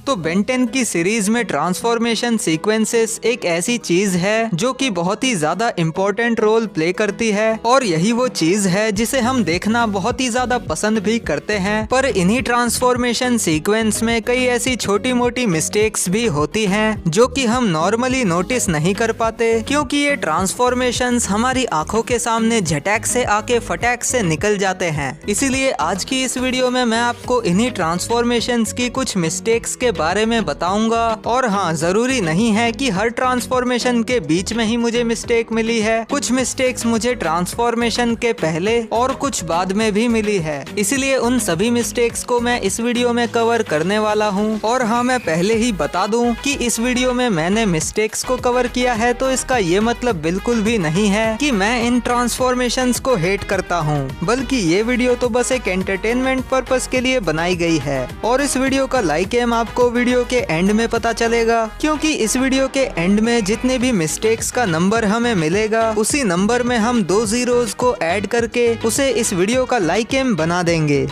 तो बेन 10 की सीरीज में ट्रांसफॉर्मेशन सीक्वेंसेस एक ऐसी चीज है जो कि बहुत ही ज्यादा इम्पोर्टेंट रोल प्ले करती है और यही वो चीज है जिसे हम देखना बहुत ही ज्यादा पसंद भी करते हैं। पर इन्हीं ट्रांसफॉर्मेशन सीक्वेंस में कई ऐसी छोटी मोटी मिस्टेक्स भी होती हैं जो कि हम नॉर्मली नोटिस नहीं कर पाते, क्योंकि ये ट्रांसफॉर्मेशंस हमारी आंखों के सामने झटैक से आके फटैक से निकल जाते हैं। इसीलिए आज की इस वीडियो में मैं आपको इन्हीं ट्रांसफॉर्मेशंस की कुछ मिस्टेक्स के बारे में बताऊंगा। और हाँ, जरूरी नहीं है कि हर ट्रांसफॉर्मेशन के बीच में ही मुझे मिस्टेक मिली है, कुछ मिस्टेक्स मुझे ट्रांसफॉर्मेशन के पहले और कुछ बाद में भी मिली है। इसलिए उन सभी मिस्टेक्स को मैं इस वीडियो में कवर करने वाला हूँ। और हाँ, मैं पहले ही बता दूं कि इस वीडियो में मैंने मिस्टेक्स को कवर किया है तो इसका ये मतलब बिल्कुल भी नहीं है कि मैं इन ट्रांसफॉर्मेशंस को हेट करता हूँ, बल्कि ये वीडियो तो बस एक एंटरटेनमेंट पर्पस के लिए बनाई गई है। और इस वीडियो का लाइक एम आपको वीडियो के एंड में पता चलेगा, क्योंकि इस वीडियो के एंड में जितने भी मिस्टेक्स का नंबर हमें मिलेगा उसी नंबर में हम 2 जीरोस को ऐड करके उसे इस वीडियो का लाइक एम बना देंगे।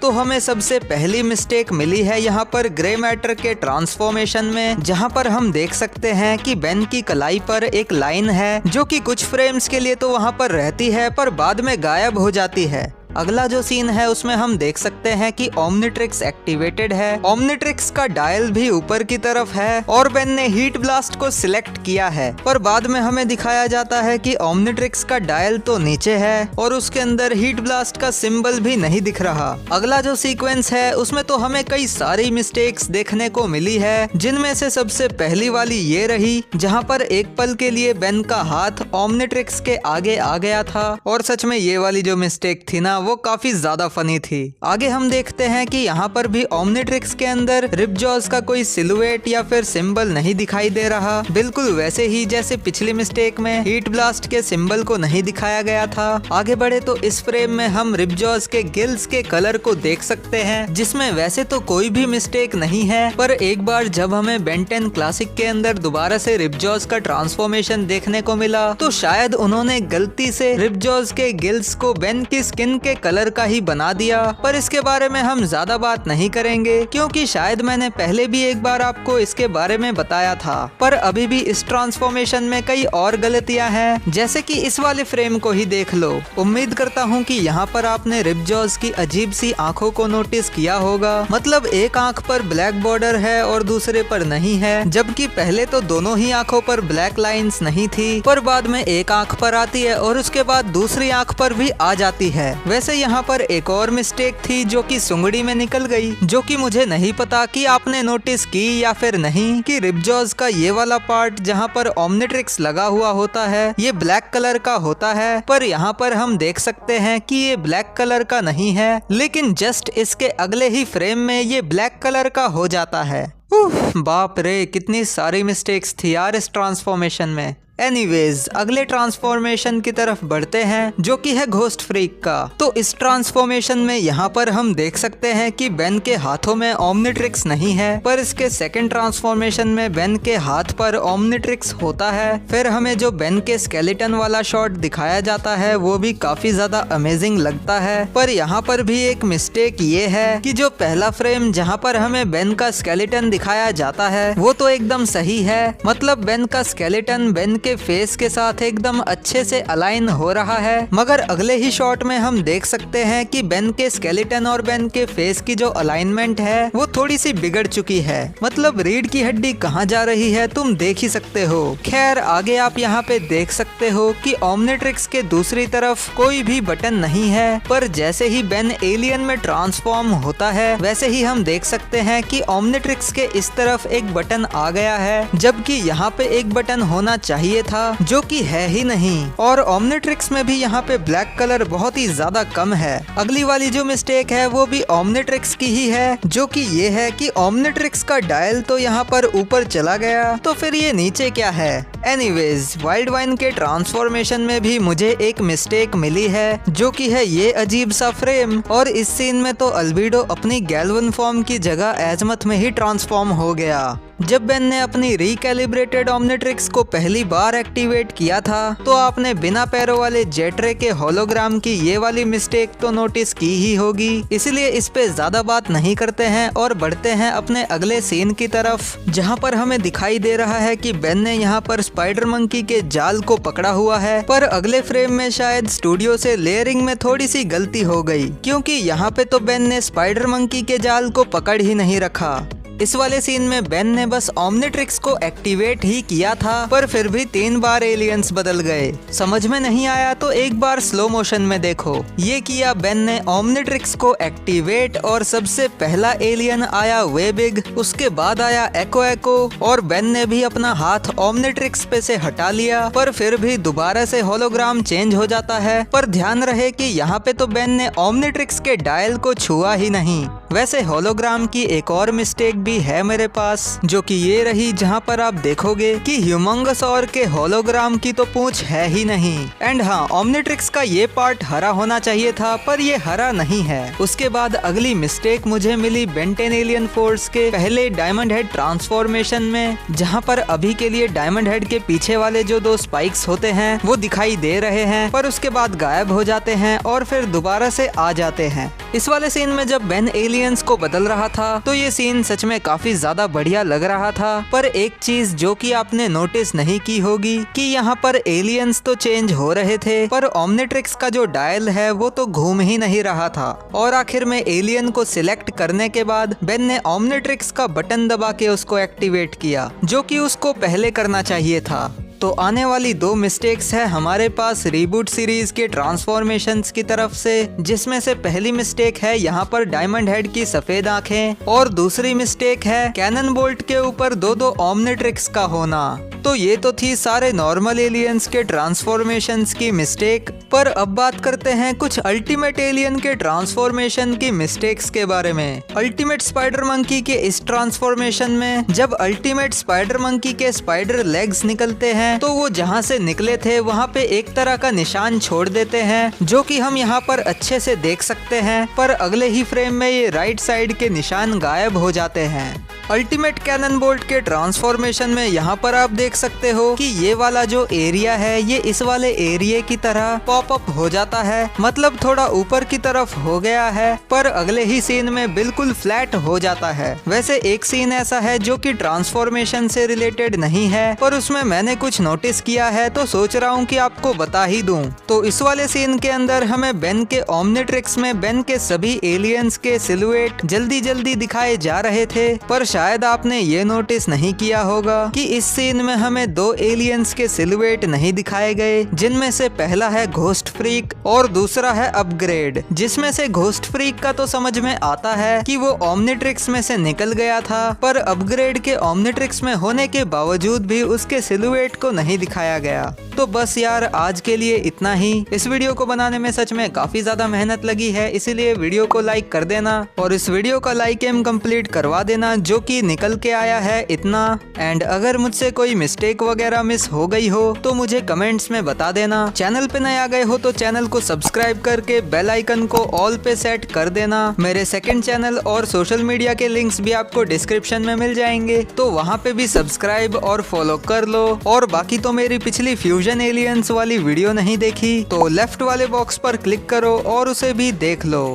तो हमें सबसे पहली मिस्टेक मिली है यहाँ पर ग्रे मैटर के ट्रांसफॉर्मेशन में, जहाँ पर हम देख सकते हैं कि बेन की कलाई पर एक लाइन है जो कि कुछ फ्रेम्स के लिए तो वहाँ पर रहती है पर बाद में गायब हो जाती है। अगला जो सीन है उसमें हम देख सकते हैं कि ओमनिट्रिक्स एक्टिवेटेड है, ओमनिट्रिक्स का डायल भी ऊपर की तरफ है और बेन ने हीट ब्लास्ट को सिलेक्ट किया है, पर बाद में हमें दिखाया जाता है कि ओमनिट्रिक्स का डायल तो नीचे है और उसके अंदर हीट ब्लास्ट का सिंबल भी नहीं दिख रहा। अगला जो सीक्वेंस है उसमें तो हमें कई सारी मिस्टेक्स देखने को मिली है, जिनमें से सबसे पहली वाली ये रही जहाँ पर एक पल के लिए बेन का हाथ ओमनिट्रिक्स के आगे आ गया था। और सच में ये वाली जो मिस्टेक थी ना, वो काफी ज्यादा फनी थी। आगे हम देखते हैं कि यहाँ पर भी ओमनिट्रिक्स के अंदर रिपजॉज का कोई सिलुएट या फिर सिंबल नहीं दिखाई दे रहा, बिल्कुल वैसे ही जैसे पिछली मिस्टेक में हीट ब्लास्ट के सिंबल को नहीं दिखाया गया था। आगे बढ़े तो इस फ्रेम में हम रिपजॉज के गिल्स के कलर को देख सकते हैं, जिसमें वैसे तो कोई भी मिस्टेक नहीं है, पर एक बार जब हमें बेन 10 क्लासिक के अंदर दोबारा से रिपजॉज का ट्रांसफॉर्मेशन देखने को मिला तो शायद उन्होंने गलती से रिपजॉज के गिल्स को बेन की स्किन के कलर का ही बना दिया। पर इसके बारे में हम ज्यादा बात नहीं करेंगे, क्योंकि शायद मैंने पहले भी एक बार आपको इसके बारे में बताया था। पर अभी भी इस ट्रांसफॉर्मेशन में कई और गलतियां हैं, जैसे कि इस वाले फ्रेम को ही देख लो। उम्मीद करता हूं कि यहाँ पर आपने रिपजॉज की अजीब सी आंखों को नोटिस किया होगा। मतलब एक आंख पर ब्लैक बॉर्डर है और दूसरे पर नहीं है, जबकि पहले तो दोनों ही आंखों पर ब्लैक लाइंस नहीं थी, पर बाद में एक आंख पर आती है और उसके बाद दूसरी आंख पर भी आ जाती है। वैसे यहाँ पर एक और मिस्टेक थी जो कि सुंगड़ी में निकल गई, जो कि मुझे नहीं पता कि आपने नोटिस की या फिर नहीं, कि रिपजॉज का ये वाला पार्ट जहाँ पर ओमनिट्रिक्स लगा हुआ होता है ये ब्लैक कलर का होता है, पर यहाँ पर हम देख सकते हैं कि ये ब्लैक कलर का नहीं है, लेकिन जस्ट इसके अगले ही फ्रेम में ये ब्लैक कलर का हो जाता है। बाप रे, कितनी सारी मिस्टेक्स थी यार इस ट्रांसफॉर्मेशन में। एनीवेज, अगले ट्रांसफॉर्मेशन की तरफ बढ़ते हैं जो कि है घोस्ट फ्रीक का। तो इस ट्रांसफॉर्मेशन में यहाँ पर हम देख सकते हैं कि बेन के हाथों में ओमनिट्रिक्स नहीं है, पर इसके सेकंड ट्रांसफॉर्मेशन में बेन के हाथ पर ओमनिट्रिक्स होता है। फिर हमें जो बेन के स्केलेटन वाला शॉट दिखाया जाता है वो भी काफी ज्यादा अमेजिंग लगता है। पर यहाँ पर भी एक मिस्टेक ये है कि जो पहला फ्रेम जहाँ पर हमें बेन का स्केलेटन दिखाया जाता है वो तो एकदम सही है, मतलब बेन का स्केलेटन बेन के फेस के साथ एकदम अच्छे से अलाइन हो रहा है, मगर अगले ही शॉट में हम देख सकते हैं कि बेन के स्केलेटन और बेन के फेस की जो अलाइनमेंट है वो थोड़ी सी बिगड़ चुकी है। मतलब रीढ़ की हड्डी कहाँ जा रही है तुम देख ही सकते हो। खैर, आगे आप यहाँ पे देख सकते हो कि ओमनिट्रिक्स के दूसरी तरफ कोई भी बटन नहीं है, पर जैसे ही बेन एलियन में ट्रांसफॉर्म होता है वैसे ही हम देख सकते हैं कि ओमनिट्रिक्स के इस तरफ एक बटन आ गया है, जबकि यहाँ पे एक बटन होना चाहिए था जो कि है ही नहीं। और ओमनिट्रिक्स में भी यहाँ पे ब्लैक कलर बहुत ही ज्यादा कम है। अगली वाली जो मिस्टेक है वो भी ओमनिट्रिक्स की ही है, जो कि ये है कि ओमनिट्रिक्स का डायल तो यहाँ पर ऊपर चला गया, तो फिर ये नीचे क्या है। एनीवेज, वाइल्ड वाइन के ट्रांसफॉर्मेशन में भी मुझे एक मिस्टेक मिली है, जो कि है ये अजीब सा फ्रेम। और इस सीन में तो अल्बीडो अपनी गैल्वन फॉर्म की जगह एजमथ में ही ट्रांसफॉर्म हो गया। जब बेन ने अपनी रिकैलिब्रेटेड ओमनिट्रिक्स को पहली बार एक्टिवेट किया था, तो आपने बिना पैरों वाले जेट्रे के होलोग्राम की ये वाली मिस्टेक तो नोटिस की ही होगी। इसलिए इस पे ज्यादा बात नहीं करते हैं और बढ़ते हैं अपने अगले सीन की तरफ, जहां पर हमें दिखाई दे रहा है कि बेन ने यहाँ पर स्पाइडर मंकी के जाल को पकड़ा हुआ है। पर अगले फ्रेम में शायद स्टूडियो से लेयरिंग में थोड़ी सी गलती हो गई, क्योंकि यहाँ पे तो बेन ने स्पाइडर मंकी के जाल को पकड़ ही नहीं रखा। इस वाले सीन में बेन ने बस ओमनिट्रिक्स को एक्टिवेट ही किया था, पर फिर भी 3 बार एलियंस बदल गए। समझ में नहीं आया तो एक बार स्लो मोशन में देखो। ये किया बेन ने ओमनिट्रिक्स को एक्टिवेट और सबसे पहला एलियन आया वेबिग, उसके बाद आया एको और बेन ने भी अपना हाथ ओमनिट्रिक्स पे से हटा लिया, पर फिर भी दोबारा से होलोग्राम चेंज हो जाता है। पर ध्यान रहे कि यहाँ पे तो बेन ने ओमनिट्रिक्स के डायल को छुआ ही नहीं। वैसे होलोग्राम की एक और मिस्टेक भी है मेरे पास, जो कि ये रही, जहाँ पर आप देखोगे कि ह्यूमंगसौर के होलोग्राम की तो पूंछ है ही नहीं। एंड हाँ, ओमनिट्रिक्स का ये पार्ट हरा होना चाहिए था, पर ये हरा नहीं है। उसके बाद अगली मिस्टेक मुझे मिली बेंटेन एलियन फोर्स के पहले डायमंड हेड ट्रांसफॉर्मेशन में, जहाँ पर अभी के लिए डायमंड हेड के पीछे वाले जो 2 स्पाइक्स होते हैं वो दिखाई दे रहे हैं, पर उसके बाद गायब हो जाते हैं और फिर दोबारा से आ जाते हैं। इस वाले सीन में जब बेन एलियंस को बदल रहा था, तो ये सीन सच में काफी ज्यादा बढ़िया लग रहा था। पर एक चीज जो कि आपने नोटिस नहीं की होगी कि यहाँ पर एलियंस तो चेंज हो रहे थे, पर ओमनिट्रिक्स का जो डायल है वो तो घूम ही नहीं रहा था। और आखिर में एलियन को सिलेक्ट करने के बाद बेन ने ओमनिट्रिक्स का बटन दबा के उसको एक्टिवेट किया, जो कि उसको पहले करना चाहिए था। तो आने वाली 2 मिस्टेक्स है हमारे पास रीबूट सीरीज के ट्रांसफॉर्मेशंस की तरफ से, जिसमें से पहली मिस्टेक है यहाँ पर डायमंड हेड की सफेद आंखें और दूसरी मिस्टेक है कैनन बोल्ट के ऊपर 2 ओमनिट्रिक्स का होना। तो ये तो थी सारे नॉर्मल एलियंस के ट्रांसफॉर्मेशंस की मिस्टेक। पर अब बात करते हैं कुछ अल्टीमेट एलियन के ट्रांसफॉर्मेशन की मिस्टेक्स के बारे में। अल्टीमेट स्पाइडर मंकी के इस ट्रांसफॉर्मेशन में जब अल्टीमेट स्पाइडर मंकी के स्पाइडर लेग्स निकलते हैं, तो वो जहाँ से निकले थे वहाँ पे एक तरह का निशान छोड़ देते हैं, जो कि हम यहाँ पर अच्छे से देख सकते हैं। पर अगले ही फ्रेम में ये राइट साइड के निशान गायब हो जाते हैं। अल्टीमेट कैनन बोल्ट के ट्रांसफॉर्मेशन में यहाँ पर आप देख सकते हो कि ये वाला जो एरिया है ये इस वाले एरिया की तरह पॉप अप हो जाता है, मतलब थोड़ा ऊपर की तरफ हो गया है, पर अगले ही सीन में बिल्कुल फ्लैट हो जाता है। वैसे एक सीन ऐसा है जो कि ट्रांसफॉर्मेशन से रिलेटेड नहीं है, पर उसमें मैंने कुछ नोटिस किया है तो सोच रहा हूँ कि आपको बता ही दूं। तो इस वाले सीन के अंदर हमें बेन के ओमनिट्रिक्स में बेन के सभी एलियंस के सिलुएट जल्दी जल्दी दिखाए जा रहे थे, पर शायद आपने ये नोटिस नहीं किया होगा कि इस सीन में हमें 2 एलियंस के सिलुएट नहीं दिखाए गए, जिनमें से पहला है घोस्ट फ्रीक और दूसरा है अपग्रेड। जिसमें से घोस्ट फ्रीक का तो समझ में आता है कि वो ओमनिट्रिक्स में से निकल गया था, पर अपग्रेड के ओमनिट्रिक्स में होने के बावजूद भी उसके सिलुएट को नहीं दिखाया गया। तो बस यार, आज के लिए इतना ही। इस वीडियो को बनाने में सच में काफी ज्यादा मेहनत लगी है, इसीलिए वीडियो को लाइक कर देना और इस वीडियो का लाइक एम कंप्लीट करवा देना, जो कि निकल के आया है इतना। एंड अगर मुझसे कोई मिस्टेक वगैरह मिस हो गई हो तो मुझे कमेंट्स में बता देना। चैनल पे नए आ गए हो तो चैनल को सब्सक्राइब करके बेल आइकन को ऑल पे सेट कर देना। मेरे सेकंड चैनल और सोशल मीडिया के लिंक्स भी आपको डिस्क्रिप्शन में मिल जाएंगे, तो वहाँ पे भी सब्सक्राइब और फॉलो कर लो। और बाकी तो मेरी पिछली फ्यूजन एलियंस वाली वीडियो नहीं देखी तो लेफ्ट वाले बॉक्स पर क्लिक करो और उसे भी देख लो।